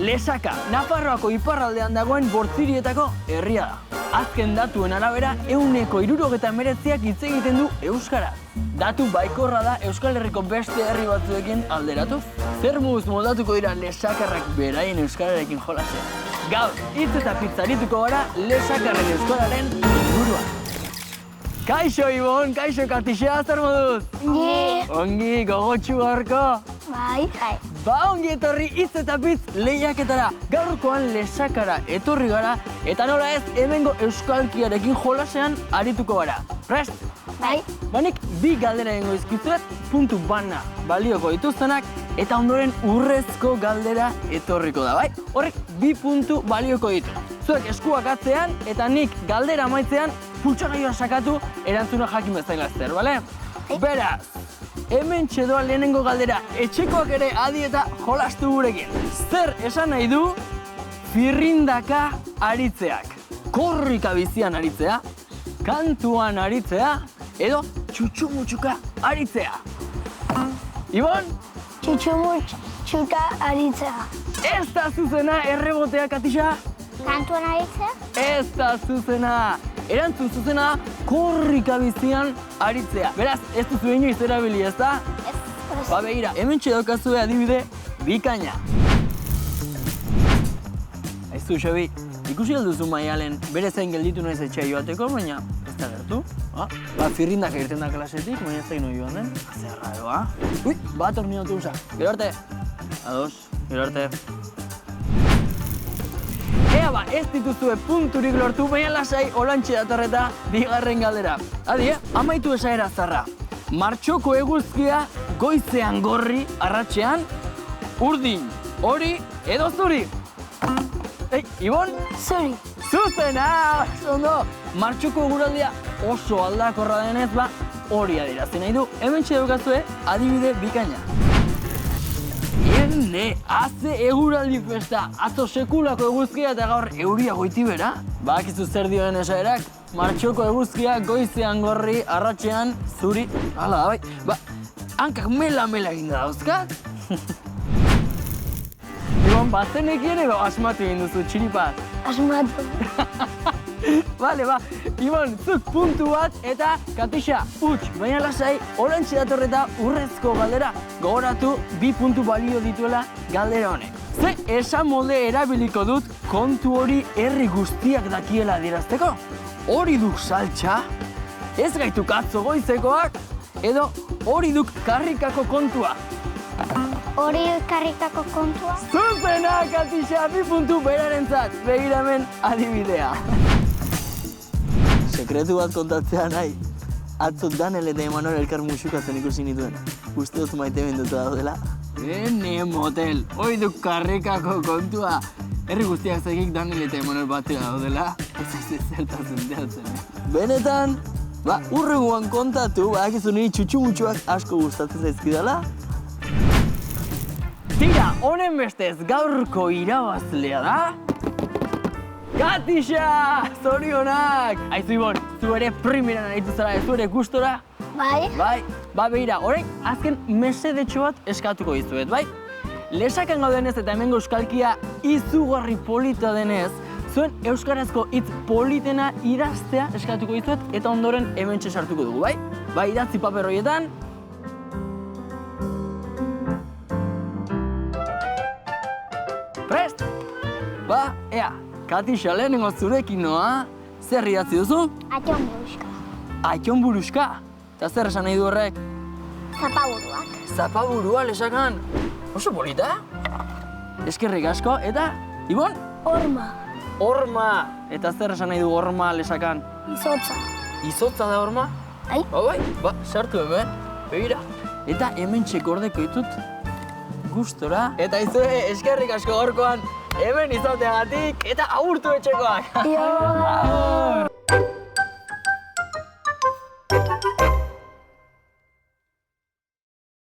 Lesaka, Nafarroako iparraldean dagoen Bortzirietako herria da. Azken datuen arabera, 169ak hitz egiten du euskara. Datu baikorra da Euskal Herriko beste herri batzuekin alderatuz. Zer moduz moldatuko dira lesakarrak beraien euskararekin jolasean? Gaur, hitz eta pizzarituko gara lesakarren euskararen inguruan. Kaixo, Ibon, kaixo, Katixa, zer moduz? Ongi, gogotxu gaurko? Bai. Ba, ongi etorri hitz eta pitz lehiaketara. Gaurkoan lesakara etorri gara, eta nola ez hemengo euskalkiarekin jolasean arituko gara. Prest? Bai. Banik bi galdera egingo dizkizuet, puntu bana balioko dituztenak, eta ondoren urrezko galdera etorriko da, bai? Horrek 2 puntu balioko ditu. Zuek eskuak atzean, eta nik galdera amaitzean pultsagailua sakatu erantzuna jakin bezain laster, bale? Beraz, hemen txedoa lehenengo galdera, etxekoak ere adi eta jolastu gurekin. Zer esan nahi du firrindaka aritzeak? Korrika bizian aritzea, kantuan aritzea, edo txutxumutxuka aritzea? Ibon? Txutxumutxuka aritzea. Ez da zuzena errebotea, Katixa? Kantuan aritzea? Ez da zuzena. Erantzun zuzena korrika bizian aritzea. Beraz, ez duzu inoiz erabili, ez da? Ez. Ba begira, hemen txedokazue adibide bikaina. Aizu, Xabi, ikusi alduzu Maialen bere zain gelditu nahiz etxea joateko, baina ez da gertu. Ba, firrindak irten da klasetik, baina ez da ino joan den. Zer raroa. Ui, bat hor minutu usa. Gero arte. Ados, gero arte. Ea ba, ez dituzue punturik lortu, baina lasai olantxe datorreta bigarren galdera. Adi, amaitu esaera zarra. Martxoko eguzkia goizean gorri, arratsean, urdin, hori edo zuri. Ibon? Zuri. Zuzena! Ondo! Martxoko eguraldia oso aldakorra denez, ba, hori adierazten nahi du. Hemen txedokazue adibide bikaina. Ene, haze eguraldi festa, atzo sekulako eguzkia eta gaur euria goitibera. Bakizu zer dioen esaerak, martxoko eguzkia goizean gorri, arratsean zuri. Hala da bai, ba, hankak mela-mela eginda dauzkat. Ibon, bazenekien edo asmatu egin duzu txiripat? Asmatu. Bale, ba, Ibon, zuk puntu bat eta Katixa, huts, baina lasai, orantxe datorreta urrezko galdera. Gogoratu 2 puntu balio dituela galdera honek. Ze esan molde erabiliko dut kontu hori herri guztiak dakiela adierazteko? Hori duk saltxa, ez gaituk atzo goizekoak, edo hori duk karrikako kontua. Hori karrikako kontua? Zuzena, Katixa, 2 puntu berarentzat, begiramen adibidea. Sekretu bat kontatzea nahi, atzo Danel eta Emanuel elkar musukatzen ikusi nituen. Uste dut maite benduta daudela. Ene motel, hoi duk karrikako kontua. Herri guztiak zaikik Danel eta Emanuel batera daudela. Ez zertatzen deatzen. Benetan, ba, urrengoan kontatu, badakizu niri txutxumutxuak asko gustatzen zaizkidala. Tira, honen bestez gaurko irabazlea da... Katixa! Zorionak! Aizu Ibon, zu ere primeran aritu zara, ez zu ere gustora? Bai. Bai, ba begira, horrek azken mesedetxo bat eskatuko dizuet, bai? Lesakan gaudenez eta hemengo euskalkia izugarri polita denez, zuen euskarazko hitz politena idaztea eskatuko dizuet eta ondoren hementxe sartuko dugu, bai? Bai, idatzi paper horietan. Prest? Ba, ea. Katixa, lehenengo zurekin noa, zer idatzi duzu? Atxon buruska. Atxon buruska? Eta zer esan nahi du horrek? Zapaburuak. Zapaburua lesakan? Oso polita? Eskerrik asko, eta, Ibon? Horma. Horma! Eta zer esan nahi du horma lesakan? Izotza. Izotza da horma? Bai. Bai, ba, sartu hemen, begira. Eta hemen txekordeko ditut gustora. Eta izue, eskerrik asko gorkoan, hemen izateagatik eta agurtu etxekoak. Jo.